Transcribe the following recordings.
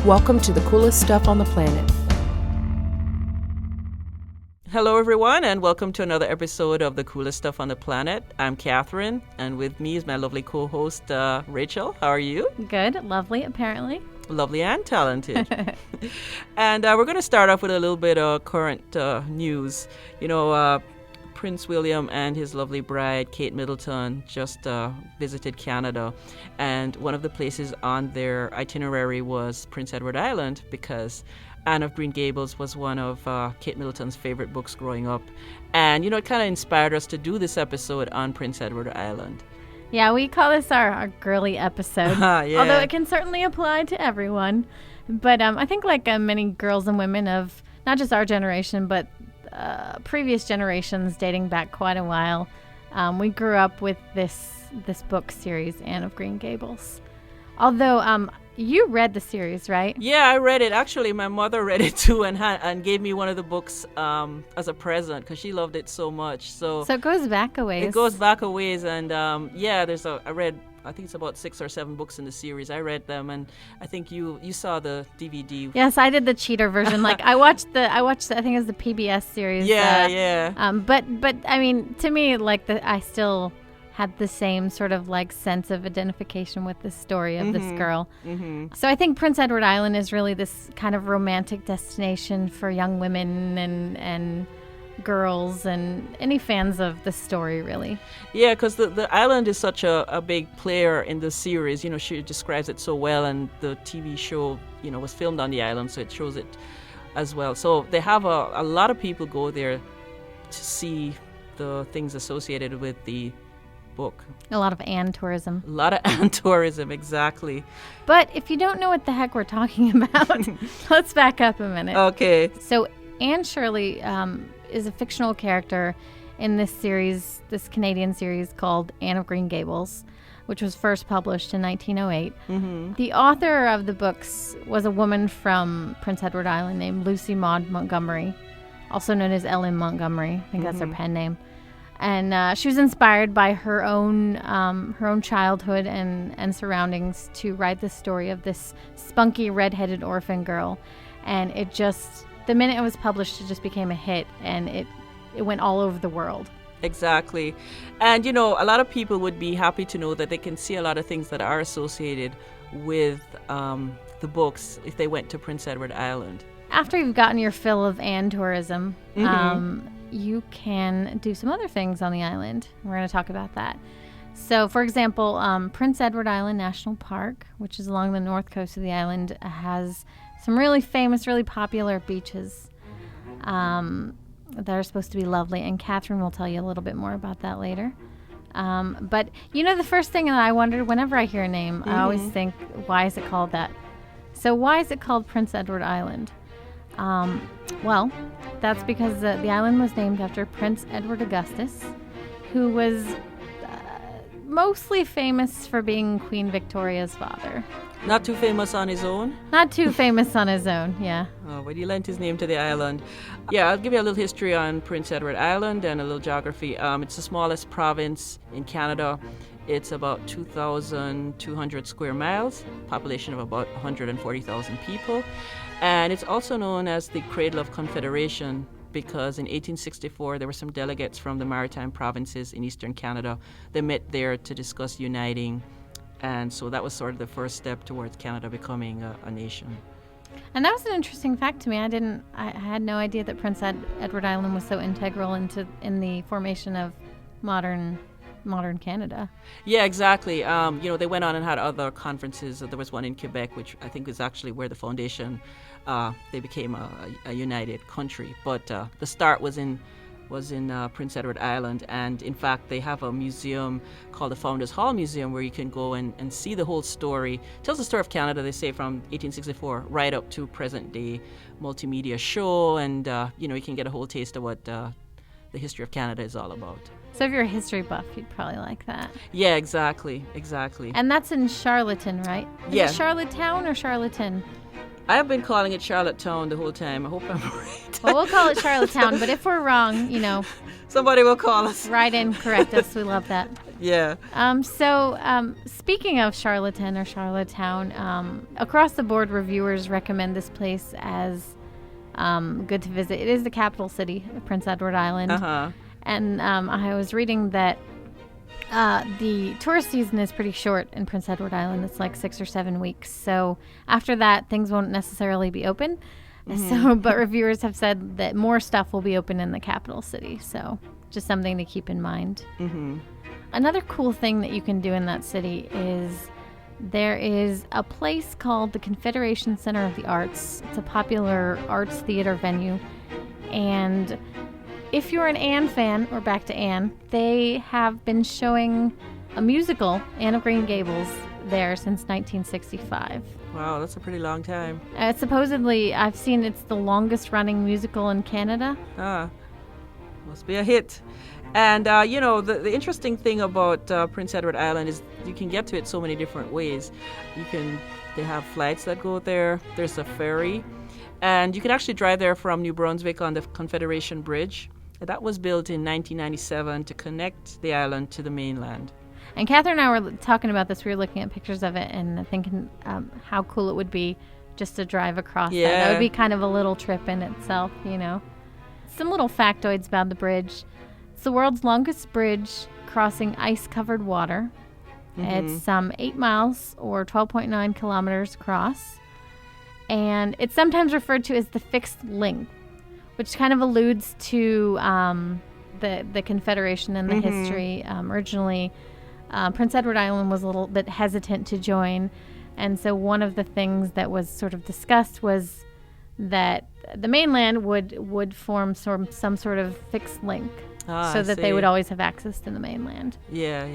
Welcome to the coolest stuff on the planet. Hello, everyone, and welcome to another episode of The Coolest Stuff on the Planet. I'm Kathryn, and with me is my lovely co-host, Rachel. How are you? Good. Lovely, apparently. Lovely and talented. And we're going to start off with a little bit of current news. Prince William and his lovely bride, Kate Middleton, just visited Canada. And one of the places on their itinerary was Prince Edward Island, because Anne of Green Gables was one of Kate Middleton's favorite books growing up. And, it kind of inspired us to do this episode on Prince Edward Island. Yeah, we call this our girly episode, Yeah. Although it can certainly apply to everyone. But I think like many girls and women of not just our generation, but previous generations dating back quite a while, we grew up with this book series, Anne of Green Gables. Although you read the series, right? Yeah, I read it. Actually, my mother read it too and gave me one of the books as a present because she loved it so much. So it goes back a ways. It goes back a ways, and I think it's about 6 or 7 books in the series. I read them, and I think you saw the DVD. Yes, I did the cheater version. Like I watched I think it was the PBS series. Yeah. But I mean, to me, like I still had the same sort of like sense of identification with the story of this girl. Mm-hmm. So I think Prince Edward Island is really this kind of romantic destination for young women and girls and any fans of the story, really. Yeah, because the island is such a big player in the series. She describes it so well, and the TV show, was filmed on the island, so it shows it as well. So they have a lot of people go there to see the things associated with the book. A lot of Anne tourism. A lot of Anne tourism, exactly. But if you don't know what the heck we're talking about, let's back up a minute. Okay. So Anne Shirley is a fictional character in this series, this Canadian series called Anne of Green Gables, which was first published in 1908. Mm-hmm. The author of the books was a woman from Prince Edward Island named Lucy Maud Montgomery, also known as Ellen Montgomery. I think that's her pen name. And she was inspired by her own childhood and surroundings to write the story of this spunky red-headed orphan girl. And it just, the minute it was published, it just became a hit, and it went all over the world. Exactly. And, a lot of people would be happy to know that they can see a lot of things that are associated with the books if they went to Prince Edward Island. After you've gotten your fill of Anne tourism, you can do some other things on the island. We're going to talk about that. So, for example, Prince Edward Island National Park, which is along the north coast of the island, has some really famous, really popular beaches that are supposed to be lovely. And Kathryn will tell you a little bit more about that later. But, the first thing that I wondered, whenever I hear a name, I always think, why is it called that? So why is it called Prince Edward Island? Well, that's because the island was named after Prince Edward Augustus, who was mostly famous for being Queen Victoria's father. Not too famous on his own? Not too famous on his own, yeah. Oh, but he lent his name to the island. Yeah, I'll give you a little history on Prince Edward Island and a little geography. It's the smallest province in Canada. It's about 2,200 square miles, population of about 140,000 people. And it's also known as the Cradle of Confederation because in 1864 there were some delegates from the maritime provinces in eastern Canada. They met there to discuss uniting, and so that was sort of the first step towards Canada becoming a nation. And that was an interesting fact to me. I had no idea that Prince Edward Island was so integral in the formation of modern Canada. Yeah, exactly. They went on and had other conferences. There was one in Quebec, which I think is actually where the foundation, they became a united country. But the start was in Prince Edward Island, and in fact they have a museum called the Founders Hall Museum where you can go and see the whole story. It tells the story of Canada, they say, from 1864 right up to present day multimedia show, and you can get a whole taste of what the history of Canada is all about. So if you're a history buff, you'd probably like that. Yeah, exactly. And that's in Charlottetown, right? Yeah. Is it Charlottetown or Charlottetown? I've been calling it Charlottetown the whole time. I hope I'm right. Well, we'll call it Charlottetown, but if we're wrong, somebody will call us. Write in, correct us. We love that. Yeah. Speaking of Charlottetown or Charlottetown, across the board, reviewers recommend this place as good to visit. It is the capital city of Prince Edward Island. Uh-huh. And I was reading that the tourist season is pretty short in Prince Edward Island. It's like 6 or 7 weeks. So after that, things won't necessarily be open. But reviewers have said that more stuff will be open in the capital city. So just something to keep in mind. Mm-hmm. Another cool thing that you can do in that city is there is a place called the Confederation Center of the Arts. It's a popular arts theater venue. And if you're an Anne fan, or back to Anne, they have been showing a musical, Anne of Green Gables, there since 1965. Wow, that's a pretty long time. Supposedly, I've seen it's the longest running musical in Canada. Must be a hit. And, the interesting thing about Prince Edward Island is you can get to it so many different ways. They have flights that go there. There's a ferry. And you can actually drive there from New Brunswick on the Confederation Bridge. That was built in 1997 to connect the island to the mainland. And Kathryn and I were talking about this. We were looking at pictures of it and thinking how cool it would be just to drive across that. That would be kind of a little trip in itself, Some little factoids about the bridge. It's the world's longest bridge crossing ice-covered water. Mm-hmm. It's 8 miles or 12.9 kilometers across. And it's sometimes referred to as the fixed link, which kind of alludes to the Confederation and the history. Originally, Prince Edward Island was a little bit hesitant to join. And so one of the things that was sort of discussed was that the mainland would form some sort of fixed link so that they would always have access to the mainland. Yeah.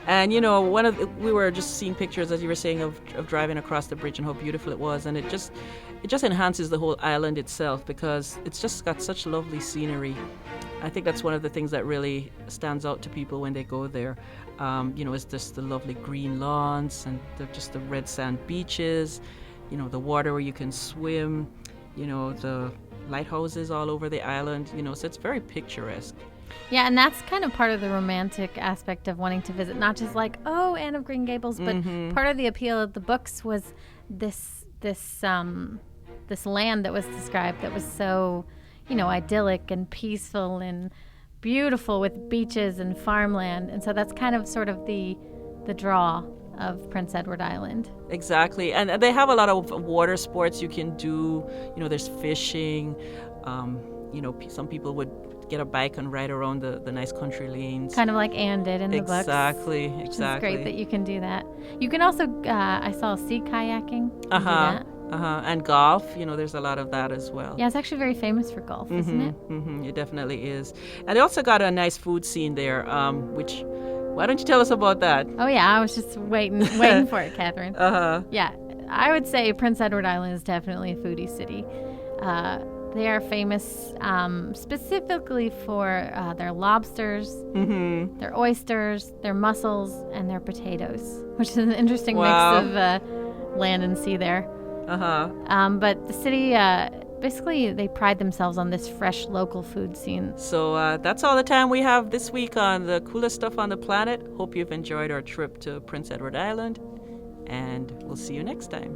And we were just seeing pictures, as you were saying, of driving across the bridge and how beautiful it was, and it just enhances the whole island itself because it's just got such lovely scenery. I think that's one of the things that really stands out to people when they go there. Is just the lovely green lawns and just the red sand beaches, the water where you can swim, the lighthouses all over the island, so it's very picturesque. Yeah, and that's kind of part of the romantic aspect of wanting to visit, not just like, Anne of Green Gables, but part of the appeal of the books was this land that was described that was so, idyllic and peaceful and beautiful with beaches and farmland. And so that's kind of sort of the draw of Prince Edward Island. Exactly. And they have a lot of water sports you can do. There's fishing. Some people would get a bike and ride around the nice country lanes. Kind of like Anne did in the books. Exactly. It's great that you can do that. You can also, I saw sea kayaking. And golf. There's a lot of that as well. Yeah, it's actually very famous for golf, isn't it? Mm-hmm. It definitely is. And they also got a nice food scene there, which... Why don't you tell us about that? Oh, yeah. I was just waiting for it, Kathryn. Yeah. I would say Prince Edward Island is definitely a foodie city. They are famous specifically for their lobsters, their oysters, their mussels, and their potatoes, which is an interesting mix of land and sea there. But the city, basically, they pride themselves on this fresh local food scene. So that's all the time we have this week on the coolest stuff on the planet. Hope you've enjoyed our trip to Prince Edward Island, and we'll see you next time.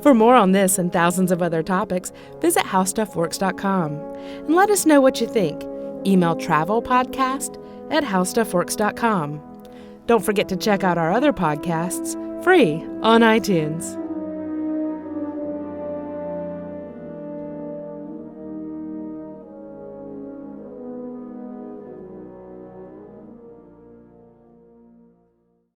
For more on this and thousands of other topics, visit HowStuffWorks.com and let us know what you think. Email travelpodcast@HowStuffWorks.com. Don't forget to check out our other podcasts, free on iTunes.